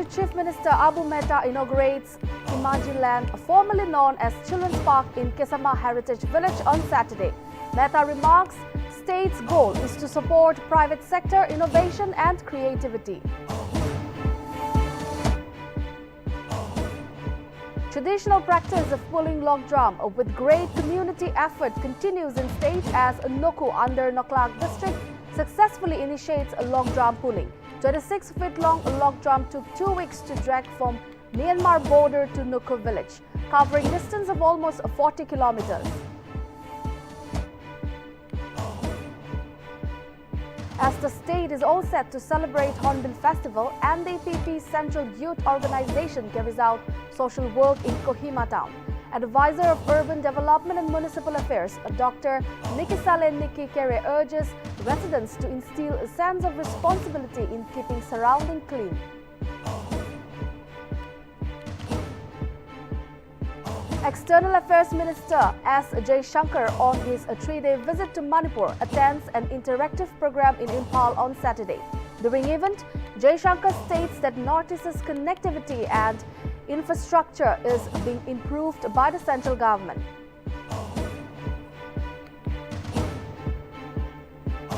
Chief Minister Abu Mehta inaugurates Imajiland, formerly known as Children's Park in Kesama Heritage Village on Saturday. Mehta remarks, state's goal is to support private sector innovation and creativity. Traditional practice of pulling log drum with great community effort continues in state as Noku under Noklak district successfully initiates a log drum pulling. 26-feet-long log drum took 2 weeks to drag from Myanmar border to Noku village, covering distance of almost 40 kilometers. As the state is all set to celebrate Hornbill Festival, Nltv Central Youth Organization carries out social work in Kohima town. Advisor of Urban Development and Municipal Affairs, Dr. Nikisale Niki Kere urges residents to instill a sense of responsibility in keeping surroundings clean. External Affairs Minister S. Jaishankar on his 3-day visit to Manipur attends an interactive program in Impal on Saturday. During the event, Jaishankar states that Northeast's connectivity and infrastructure is being improved by the central government.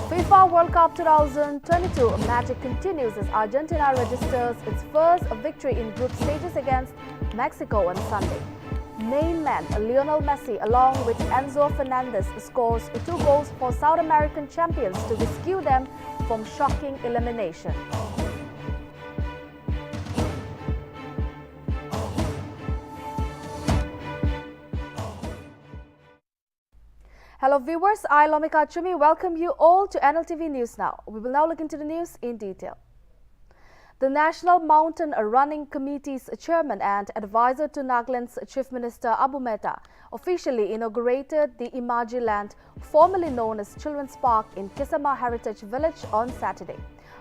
FIFA World Cup 2022 magic continues as Argentina registers its first victory in group stages against Mexico on Sunday. Main man Lionel Messi along with Enzo Fernandez scores 2 goals for South American champions to rescue them from shocking elimination. Hello viewers, I Lomika Chumi welcome you all to Nltv News Now. We will now look into the news in detail. The National Mountain Running Committee's chairman and advisor to Nagaland's Chief Minister Abu Mehta officially inaugurated the Imajiland, formerly known as Children's Park in Kesama Heritage Village on Saturday.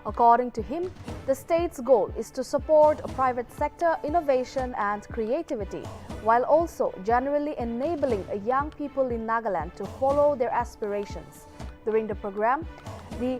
According to him, the state's goal is to support private sector innovation and creativity, while also generally enabling young people in Nagaland to follow their aspirations. During the program, the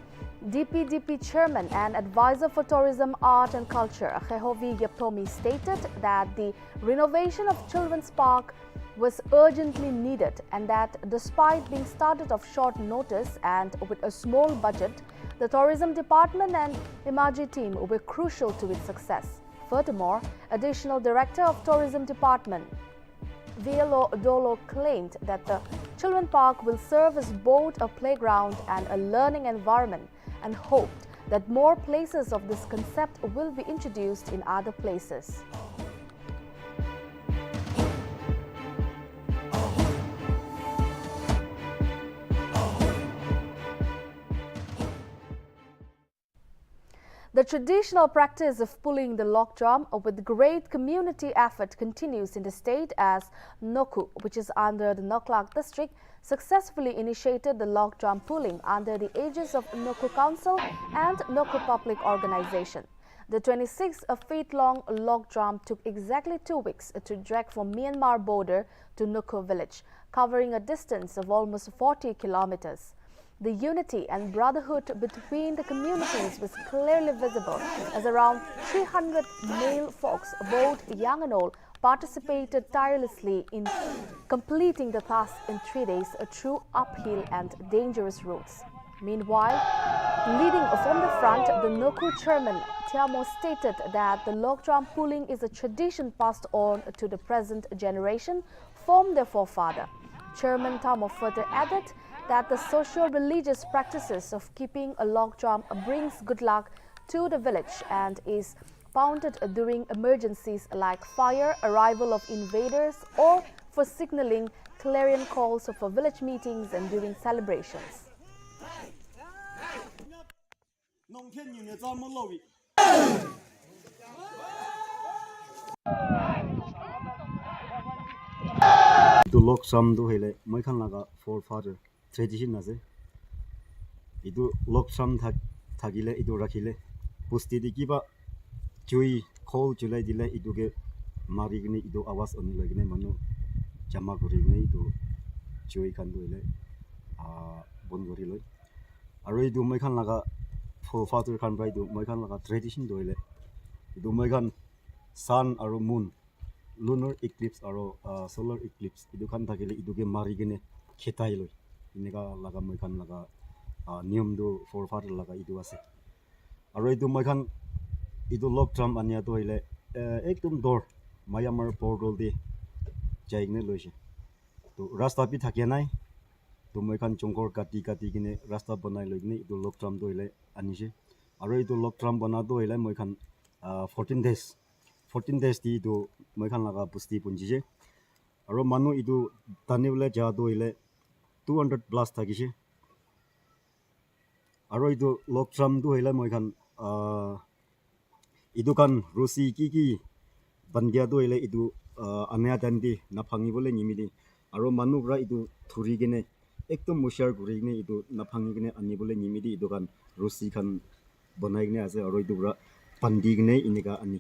DPDP chairman and advisor for tourism, art and culture, Khehovi Yeptomi, stated that the renovation of Children's Park was urgently needed and that despite being started off short notice and with a small budget, the tourism department and Imaji team were crucial to its success. Furthermore, additional director of tourism department Vielo Dolo claimed that the Children's Park will serve as both a playground and a learning environment and hoped that more places of this concept will be introduced in other places. The traditional practice of pulling the log drum with great community effort continues in the state as Noku, which is under the Noklak district, successfully initiated the log drum pulling under the aegis of Noku Council and Noku Public Organization. The 26-feet-long log drum took exactly 2 weeks to drag from Myanmar border to Noku village, covering a distance of almost 40 kilometers. The unity and brotherhood between the communities was clearly visible as around 300 male folks, both young and old, participated tirelessly in completing the task in 3 days through uphill and dangerous roads. Meanwhile, leading from the front, the Noku chairman Tiamo stated that the log drum pulling is a tradition passed on to the present generation from their forefather. Chairman Tiamo further added that the socio-religious practices of keeping a log drum brings good luck to the village and is pounded during emergencies like fire, arrival of invaders, or for signaling clarion calls for village meetings and during celebrations. To log some do hele moi khan laga forefather tradition ase idu log some thagile idu rakhile pusti di kiba chui khol chulai dile idu ge mari gni idu awas oni lagine manu jama guri gni idu chui khan do hele bon guri loi aro idu moi khan laga forefather khan bai idu moi khan laga tradition do hele idu moi khan sun aru moon lunar eclipse aru solar eclipse idu khan thakile idu ke mari gene khetai loi ineka laga moi khan laga niyam du forefather laga idu ase aru idu moi khan idu lok tram ania to hile ekdum dor Myanmar portal de jaigne loise to rasta pi thakia nai to moi khan chongkor kati gine rasta banai loi gine idu lok tram do hile anise aru idu lok tram bana do hile moi khan 14 days di idu moi khan laga pusti punji je aru manu idu tanibule ja do hile 200 plus thakise aru idu lok tram do hile moi khan idu kan rusi ki bangia do hile idu amya dandi na phangi bole nimidi aru manu bra idu thuri gine ekdom mushar guri gine idu na phangi gine ani bole nimidi idu kan rusi khan banai gine ase aru idu bra pandi gine inika ani.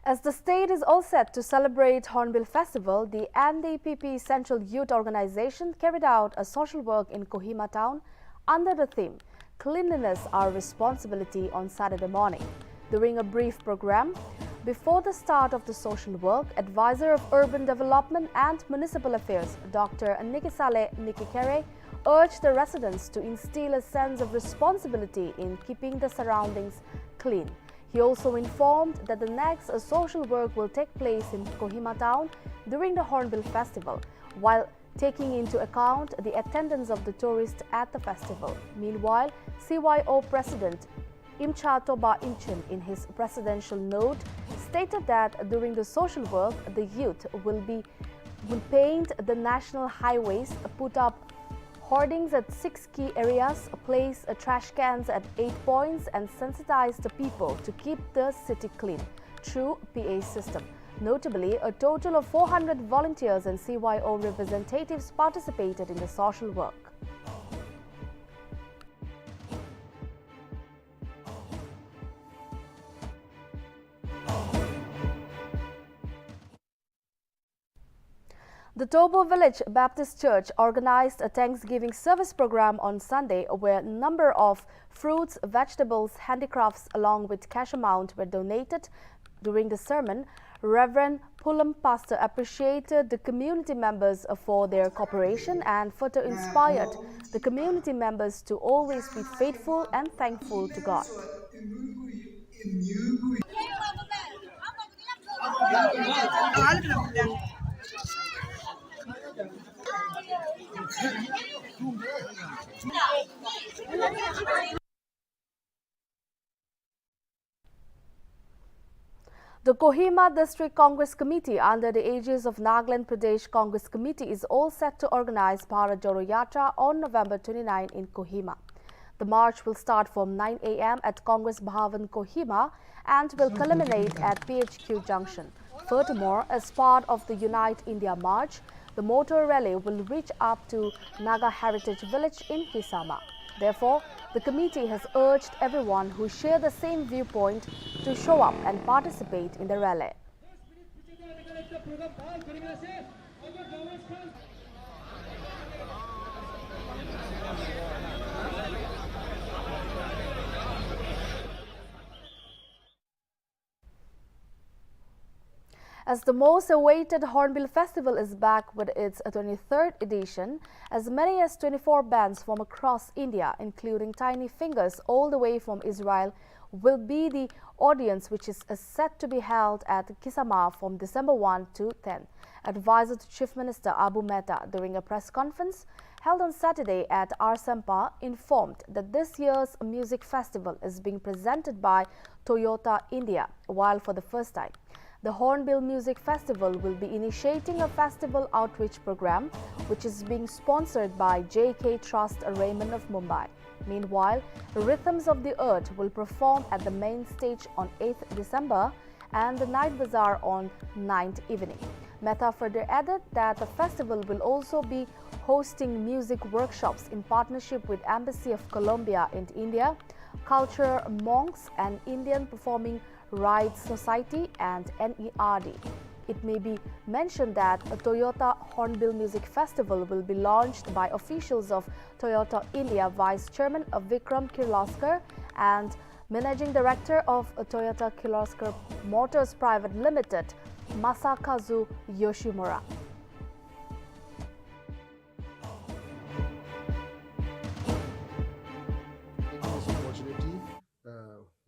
As the state is all set to celebrate Hornbill Festival, the NDPP Central Youth Organization carried out a social work in Kohima town under the theme Cleanliness Our Responsibility on Saturday morning. During a brief program, before the start of the social work, Advisor of Urban Development and Municipal Affairs, Dr. Nikisale Nikikere, urged the residents to instill a sense of responsibility in keeping the surroundings clean. He also informed that the next social work will take place in Kohima town during the Hornbill Festival, while taking into account the attendance of the tourists at the festival. Meanwhile, CYO President Imcha Toba Inchen, in his presidential note, stated that during the social work, the youth will paint the national highways, put up hoardings at 6 key areas, place trash cans at 8 points and sensitize the people to keep the city clean through PA system. Notably, a total of 400 volunteers and CYO representatives participated in the social work. The Tobo Village Baptist Church organized a Thanksgiving service program on Sunday where a number of fruits, vegetables, handicrafts along with cash amount were donated. During the sermon, Reverend Pulam Pastor appreciated the community members for their cooperation and further inspired the community members to always be faithful and thankful to God. The Kohima District Congress Committee under the aegis of Nagaland Pradesh Congress Committee is all set to organize Bharat Jorayatra on November 29 in Kohima. The march will start from 9 a.m. at Congress Bhavan, Kohima and will culminate at PHQ Junction. Furthermore, as part of the Unite India March, the motor rally will reach up to Naga Heritage Village in Kisama. Therefore, the committee has urged everyone who share the same viewpoint to show up and participate in the rally. As the most awaited Hornbill Festival is back with its 23rd edition, as many as 24 bands from across India, including Tiny Fingers all the way from Israel, will be the audience, which is set to be held at Kisama from December 1 to 10. Advisor to Chief Minister Abu Mehta during a press conference held on Saturday at Arsampa informed that this year's music festival is being presented by Toyota India, while for the first time, the Hornbill Music Festival will be initiating a festival outreach program which is being sponsored by JK Trust Raymond of Mumbai. Meanwhile, Rhythms of the Earth will perform at the main stage on 8th December and the Night Bazaar on 9th evening. Mehta further added that the festival will also be hosting music workshops in partnership with Embassy of Colombia in India, Culture Monks and Indian Performing Rights Society and NERD. It may be mentioned that a Toyota Hornbill Music Festival will be launched by officials of Toyota India Vice Chairman Vikram Kirloskar and Managing Director of Toyota Kirloskar Motors Private Limited, Masakazu Yoshimura.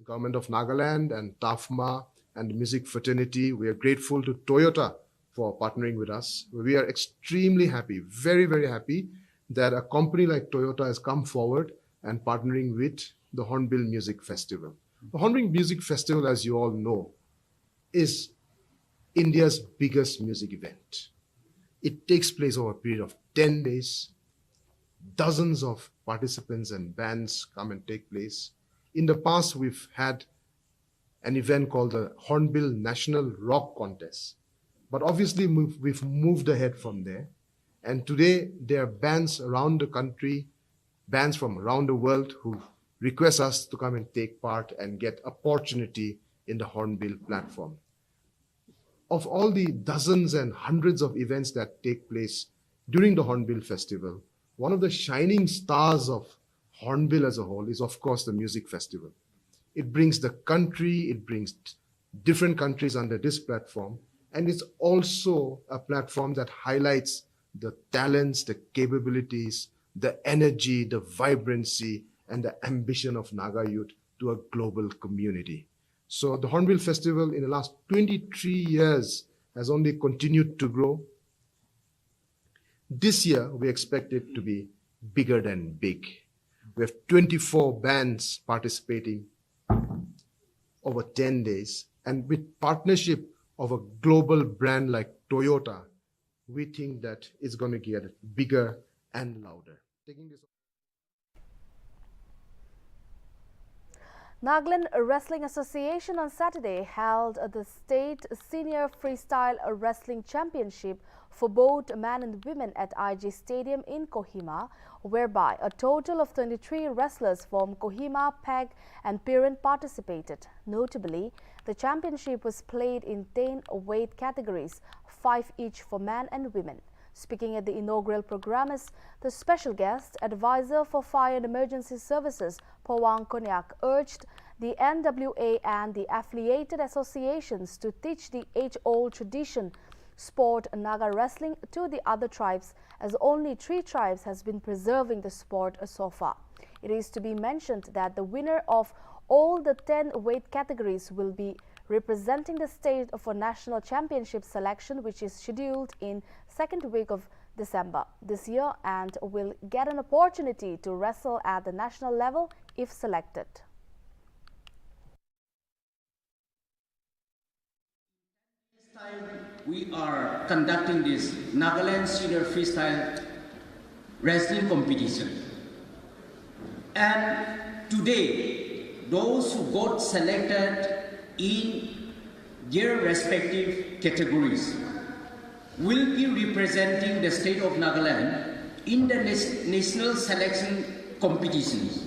Government of Nagaland and TAFMA and the music fraternity, we are grateful to Toyota for partnering with us. We are extremely happy, very, very happy that a company like Toyota has come forward and partnering with the Hornbill Music Festival. The Hornbill Music Festival, as you all know, is India's biggest music event. It takes place over a period of 10 days. Dozens of participants and bands come and take place. In the past, we've had an event called the Hornbill National Rock Contest. But obviously, we've moved ahead from there. And today, there are bands around the country, bands from around the world who request us to come and take part and get opportunity in the Hornbill platform. Of all the dozens and hundreds of events that take place during the Hornbill Festival, one of the shining stars of Hornbill as a whole is, of course, the music festival. It brings the country, it brings different countries under this platform, and it's also a platform that highlights the talents, the capabilities, the energy, the vibrancy, and the ambition of Naga youth to a global community. So the Hornbill Festival in the last 23 years has only continued to grow. This year, we expect it to be bigger than big. We have 24 bands participating over 10 days. And with partnership of a global brand like Toyota, we think that it's going to get bigger and louder. Nagaland Wrestling Association on Saturday held the State Senior Freestyle Wrestling Championship for both men and women at IG Stadium in Kohima, whereby a total of 23 wrestlers from Kohima, Peg and Piran participated. Notably, the championship was played in 10 weight categories, 5 each for men and women. Speaking at the inaugural program as the special guest, Advisor for Fire and Emergency Services, Pawang Konyak, urged the NWA and the affiliated associations to teach the age-old tradition sport Naga wrestling to the other tribes, as only 3 tribes has been preserving the sport so far. It is to be mentioned that the winner of all the 10 weight categories will be representing the state for a national championship selection, which is scheduled in second week of December this year, and will get an opportunity to wrestle at the national level if selected. We are conducting this Nagaland Senior Freestyle Wrestling Competition. And today, those who got selected in their respective categories will be representing the state of Nagaland in the national selection competitions.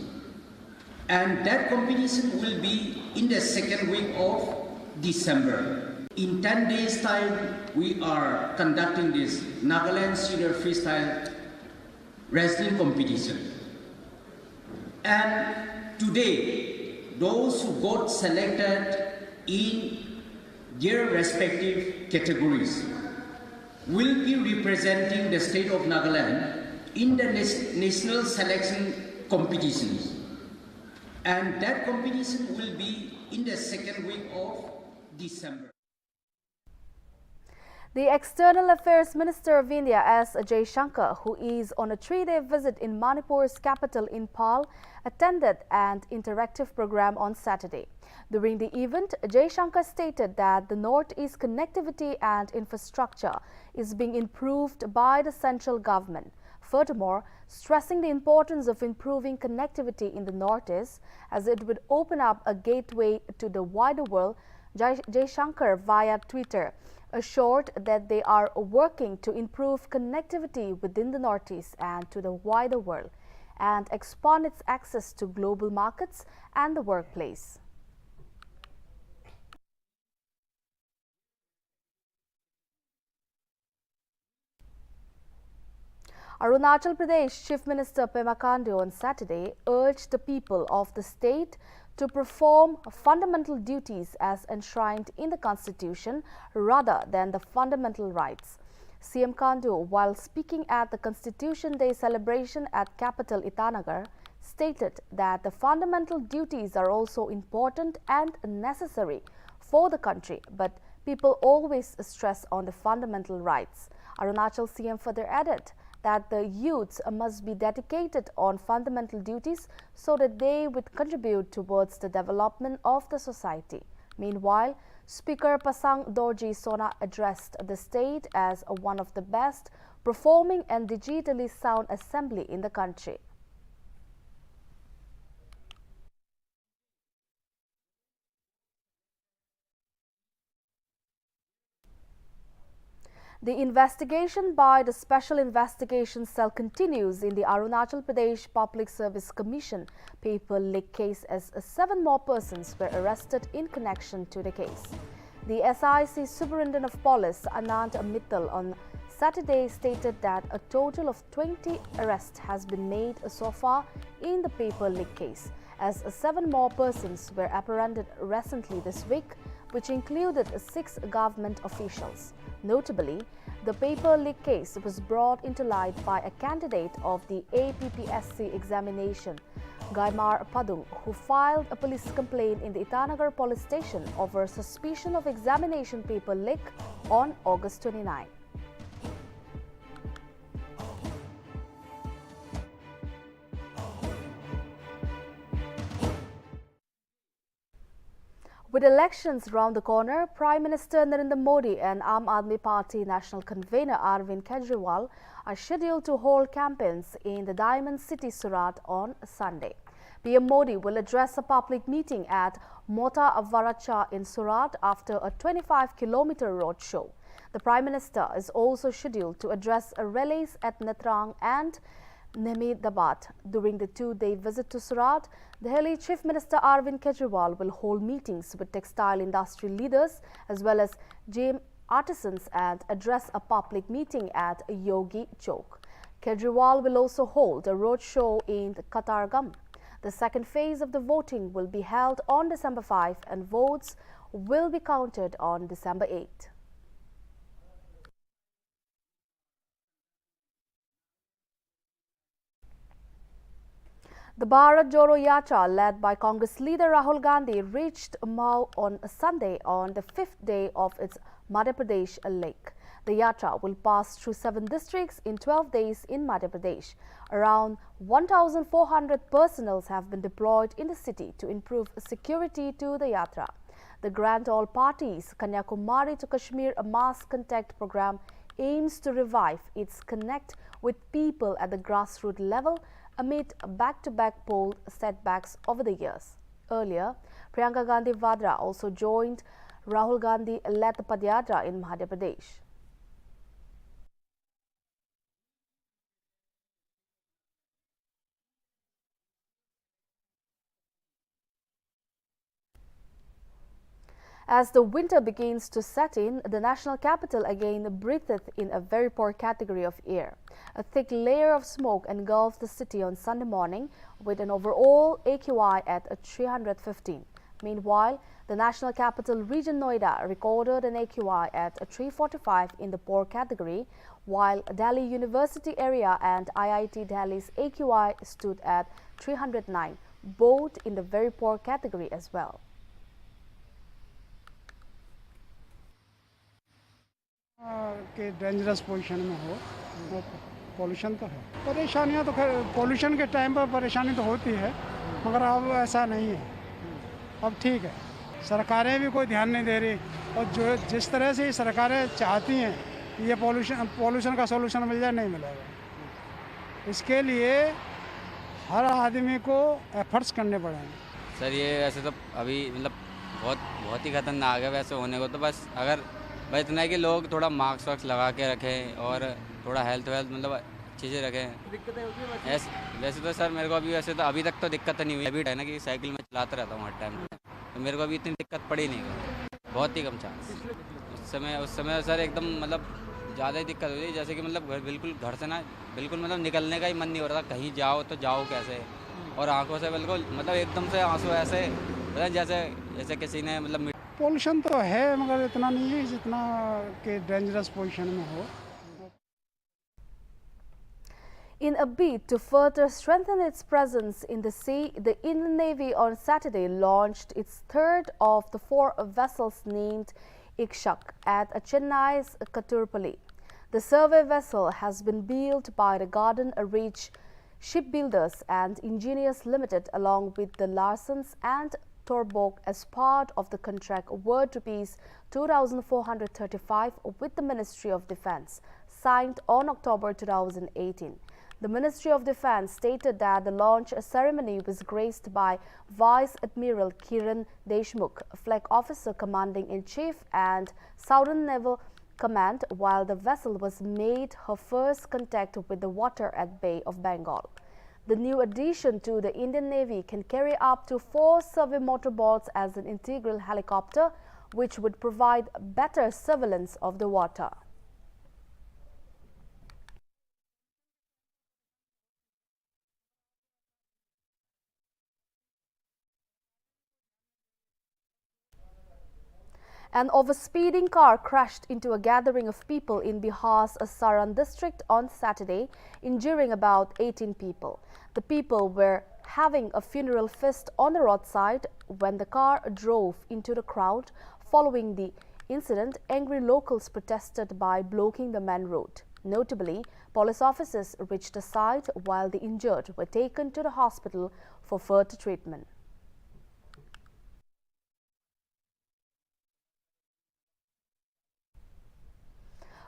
And that competition will be in the second week of December. In 10 days' time, we are conducting this Nagaland Senior Freestyle Wrestling Competition. And today, those who got selected in their respective categories will be representing the state of Nagaland in the national selection competitions. And that competition will be in the second week of December. The External Affairs Minister of India, S. Jaishankar, who is on a 3-day visit in Manipur's capital, Imphal, attended an interactive program on Saturday. During the event, Jaishankar stated that the Northeast connectivity and infrastructure is being improved by the central government. Furthermore, stressing the importance of improving connectivity in the Northeast, as it would open up a gateway to the wider world, Jaishankar via Twitter assured that they are working to improve connectivity within the Northeast and to the wider world, and expand its access to global markets and the workplace. Arunachal Pradesh Chief Minister Pema Khandu on Saturday urged the people of the state to perform fundamental duties as enshrined in the Constitution rather than the fundamental rights. CM Kandu, while speaking at the Constitution Day celebration at capital Itanagar, stated that the fundamental duties are also important and necessary for the country, but people always stress on the fundamental rights. Arunachal CM further added that the youths must be dedicated on fundamental duties so that they would contribute towards the development of the society. Meanwhile, Speaker Pasang Dorji Sona addressed the state as one of the best performing and digitally sound assembly in the country. The investigation by the Special Investigation Cell continues in the Arunachal Pradesh Public Service Commission paper leak case as 7 more persons were arrested in connection to the case. The SIC Superintendent of Police Anand Mittal on Saturday stated that a total of 20 arrests has been made so far in the paper leak case, as 7 more persons were apprehended recently this week, which included 6 government officials. Notably, the paper leak case was brought into light by a candidate of the APPSC examination, Gaimar Padung, who filed a police complaint in the Itanagar police station over suspicion of examination paper leak on August 29. With elections round the corner, Prime Minister Narendra Modi and Aam Aadmi Party National Convener Arvind Kejriwal are scheduled to hold campaigns in the Diamond City Surat on Sunday. PM Modi will address a public meeting at Mota Varacha in Surat after a 25-kilometer road show. The Prime Minister is also scheduled to address rallies at Netrang and Nehmedabad. During the 2-day visit to Surat, Delhi Chief Minister Arvind Kejriwal will hold meetings with textile industry leaders as well as gem artisans and address a public meeting at Yogi Chowk. Kejriwal will also hold a road show in Katargam. The second phase of the voting will be held on December 5 and votes will be counted on December 8. The Bharat Jorayatra, led by Congress leader Rahul Gandhi, reached Mau on Sunday on the 5th day of its Madhya Pradesh lake. The yatra will pass through 7 districts in 12 days in Madhya Pradesh. Around 1,400 personnel have been deployed in the city to improve security to the yatra. The Grand All Parties Kanyakumari to Kashmir mass contact program aims to revive its connect with people at the grassroots level amid back-to-back poll setbacks over the years. Earlier, Priyanka Gandhi Vadra also joined Rahul Gandhi-led Padyatra in Madhya Pradesh. As the winter begins to set in, the national capital again breatheth in a very poor category of air. A thick layer of smoke engulfed the city on Sunday morning with an overall AQI at 315. Meanwhile, the national capital region Noida recorded an AQI at 345 in the poor category, while Delhi University area and IIT Delhi's AQI stood at 309, both in the very poor category as well. कि dangerous position में हो, pollution तो है। परेशानियां तो खैर pollution के time पर परेशानी तो होती है, मगर अब ऐसा नहीं है। अब ठीक है, सरकारें भी कोई ध्यान नहीं दे रही और जो जिस तरह से सरकारें चाहती हैं ये पोल्यूशन का सोल्यूशन मिल जाए, नहीं मिलेगा। इसके लिए हर आदमी को एफर्ट्स करने पड़ेंगे। सर ये वैसे तो अभी मतलब बहुत ही खतरनाक है वैसे होने को, तो बस इतना है कि लोग थोड़ा मास्क वास्क लगा के रखें और थोड़ा हेल्थ मतलब चीज़ें रखें। दिक्कतें होती है वैसे तो सर मेरे को वैसे तो अभी तक तो दिक्कत नहीं हुई। अभी है ना कि साइकिल में चलाता रहता हूँ हर टाइम, तो मेरे को अभी इतनी दिक्कत पड़ी नहीं, बहुत ही कम चांस। उस समय सर एकदम मतलब ज़्यादा ही दिक्कत हुई, जैसे कि मतलब बिल्कुल घर से ना बिल्कुल मतलब निकलने का ही मन नहीं हो रहा था। कहीं जाओ तो जाओ कैसे, और आंखों से बिल्कुल मतलब एकदम से आंसू ऐसे पता जैसे जैसे किसी ने मतलब पोल्यूशन तो है मगर इतना नहीं है जितना कि डेंजरस पोजीशन में हो. In a bid to further strengthen its presence in the sea, the Indian Navy on Saturday launched its third of the 4 vessels named IKSHAK at Chennai's Katurpally. The survey vessel has been built by the Garden Reach Shipbuilders and Engineers Limited along with the Larsons and Torborg as part of the contract worth rupees 2,435 with the Ministry of Defence, signed on October 2018. The Ministry of Defence stated that the launch ceremony was graced by Vice Admiral Kiran Deshmukh, Flag Officer Commanding-in-Chief and Southern Naval Command, while the vessel was made her first contact with the water at Bay of Bengal. The new addition to the Indian Navy can carry up to 4 survey motorboats as an integral helicopter, which would provide better surveillance of the water. An overspeeding car crashed into a gathering of people in Bihar's Saran district on Saturday, injuring about 18 people. The people were having a funeral feast on the roadside when the car drove into the crowd. Following the incident, angry locals protested by blocking the main road. Notably, police officers reached the site while the injured were taken to the hospital for further treatment.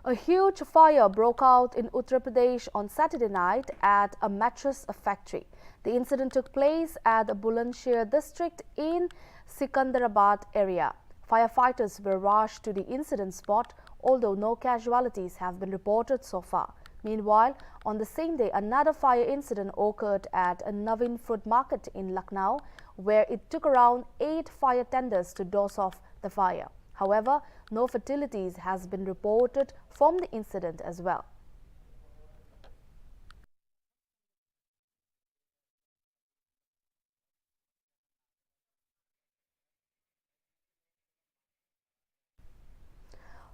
A huge fire broke out in Uttar Pradesh on Saturday night at a mattress factory. The incident took place at the Bulandshahr district in Sikandarabad area. Firefighters were rushed to the incident spot, although no casualties have been reported so far. Meanwhile, on the same day, another fire incident occurred at a Navin Fruit Market in Lucknow, where it took around 8 fire tenders to douse off the fire. However, no fatalities has been reported from the incident as well.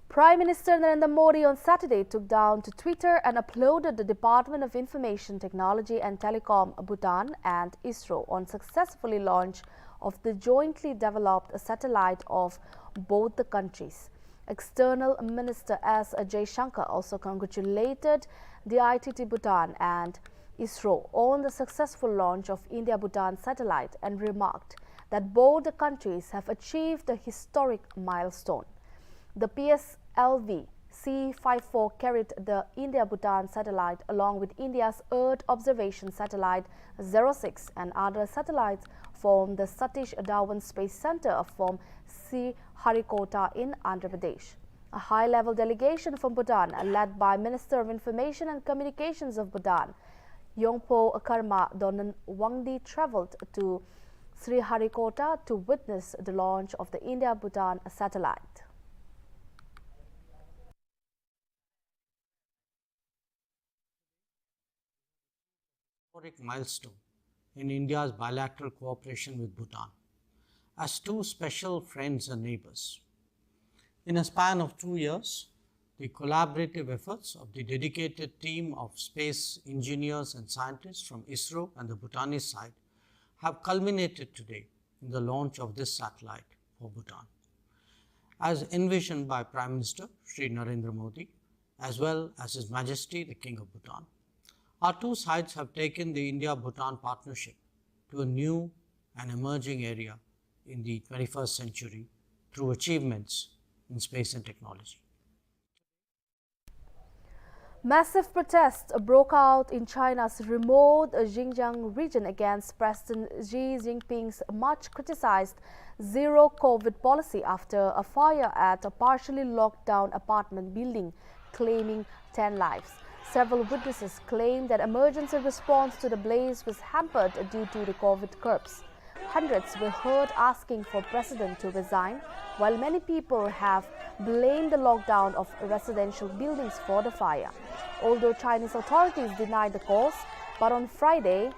Prime Minister Narendra Modi on Saturday took down to Twitter and uploaded the Department of Information Technology and Telecom Bhutan and ISRO on successfully launch of the jointly developed satellite of both the countries. External Minister S. Jaishankar also congratulated the ITT Bhutan and ISRO on the successful launch of India-Bhutan satellite and remarked that both the countries have achieved a historic milestone. The PSLV C-54 carried the India-Bhutan satellite along with India's Earth Observation Satellite 06 and other satellites from the Satish Dhawan Space Center from Sriharikota in Andhra Pradesh. A high-level delegation from Bhutan, led by Minister of Information and Communications of Bhutan, Yongpo Karma Donan Wangdi, travelled to Sriharikota to witness the launch of the India-Bhutan satellite. Historic milestone in India's bilateral cooperation with Bhutan as two special friends and neighbors. In a span of 2 years, the collaborative efforts of the dedicated team of space engineers and scientists from ISRO and the Bhutanese side have culminated today in the launch of this satellite for Bhutan. As envisioned by Prime Minister Shri Narendra Modi, as well as His Majesty the King of Bhutan, our two sides have taken the India-Bhutan partnership to a new and emerging area in the 21st century through achievements in space and technology. Massive protests broke out in China's remote Xinjiang region against President Xi Jinping's much criticized zero-COVID policy after a fire at a partially locked down apartment building, claiming 10 lives. Several witnesses claimed that emergency response to the blaze was hampered due to the COVID curbs. Hundreds were heard asking for the president to resign, while many people have blamed the lockdown of residential buildings for the fire. Although Chinese authorities denied the cause, but on Friday,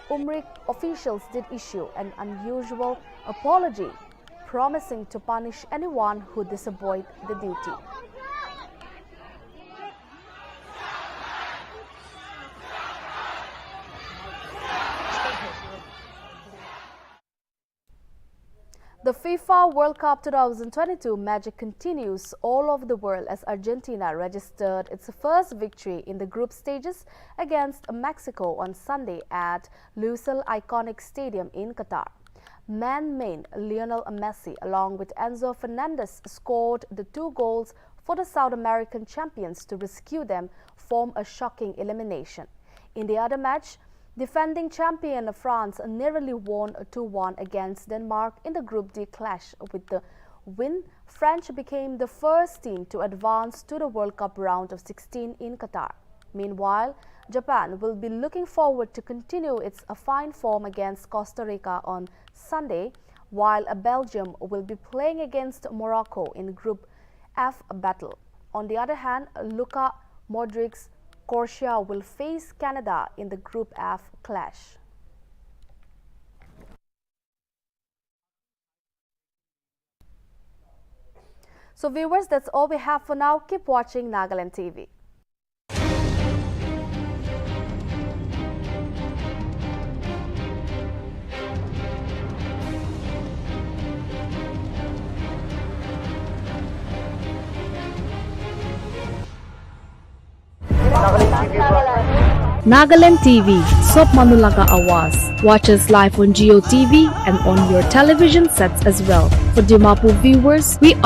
Umrik officials did issue an unusual apology, promising to punish anyone who disobeyed the duty. The FIFA World Cup 2022 magic continues all over the world as Argentina registered its first victory in the group stages against Mexico on Sunday at Lusail Iconic Stadium in Qatar. Man-made Lionel Messi along with Enzo Fernandez scored the 2 goals for the South American champions to rescue them from a shocking elimination. In the other match, defending champion France narrowly won 2-1 against Denmark in the Group D clash. With the win, French became the first team to advance to the World Cup round of 16 in Qatar. Meanwhile, Japan will be looking forward to continue its fine form against Costa Rica on Sunday, while Belgium will be playing against Morocco in Group F battle. On the other hand, Luka Modric's Croatia will face Canada in the Group F clash. So viewers, that's all we have for now. Keep watching Nagaland TV. Nagaland TV, Sob Manulaga Awas. Watch us live on Geo TV and on your television sets as well. For Dimapur viewers, we are